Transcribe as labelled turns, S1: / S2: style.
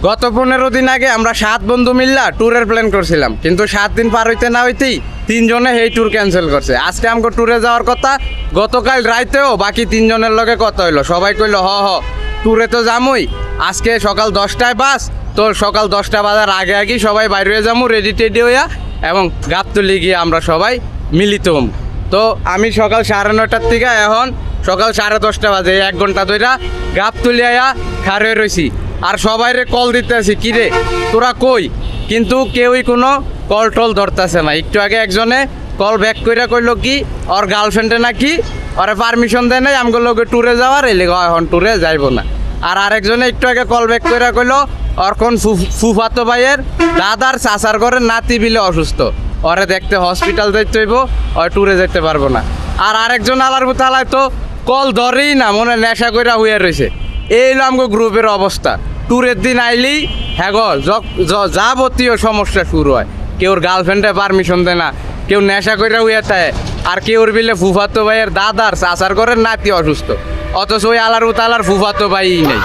S1: গত 15 দিন আগে আমরা 7 বন্ধু মিল্লা ট্যুরের প্ল্যান করছিলাম, কিন্তু 7 দিন পার হইতে না হইতেই 3 জনে এই ট্যুর ক্যান্সেল করছে। আজকে আমাকে ট্যুরে যাওয়ার কথা, গতকাল রাইতেও বাকি 3 জনের লগে কথা হইলো। সবাই কইলো হ ট্যুরে তো যামই, আজকে সকাল 10টায় বাস, তো সকাল 10টা বাজার আগে আগেই সবাই বাইরে হয়ে যাবো রেডি টেডি হইয়া, এবং গাবতলী গিয়ে আমরা সবাই মিলিত হম। তো আমি সকাল 9:30টার থেকে এখন সকাল 10:30 বাজে 1 ঘন্টা ধরে গাবতলী আয়া খার হয়ে রয়েছি, আর সবাইরে কল দিতে আছি কিরে তোরা কই, কিন্তু কেউই কোনো কল টল ধরতেছে না। একটু আগে একজনে কল ব্যাক কইরা কইলো কি ওর গার্লফ্রেন্ডে নাকি ওরে পারমিশন দেয় নাই আমগুলো লোকে ট্যুরে যাওয়ার, এলে এখন ট্যুরে যাইবো না। আর আরেকজনে একটু আগে কল ব্যাক কইরা কইলো ওর কোন ফুফাতো ভাইয়ের দাদার চাচার ঘরের নাতি বিলে অসুস্থ, ওরে দেখতে হসপিটাল যাইতে হইব, ওর ট্যুরে যেতে পারবো না। আর আরেকজন আলার বুতালায় তো কল ধরেই না, মনে নেশা কইরা হইয়া রয়েছে। এই হলো আমগো গ্রুপের অবস্থা। ট্যুরের দিন আইলেই হ্যাঁ যাবতীয় সমস্যা শুরু হয়। কেউর গার্লফ্রেন্ডে পারমিশন দেয় না, কেউ নেশা কইরা হইয়া থাকে, আর কেউর বিলে ফুফাতো ভাইয়ের দাদার চাচার ঘরের নাতি অসুস্থ, অথচ ওই আলার ফুফাতো ভাই নেই।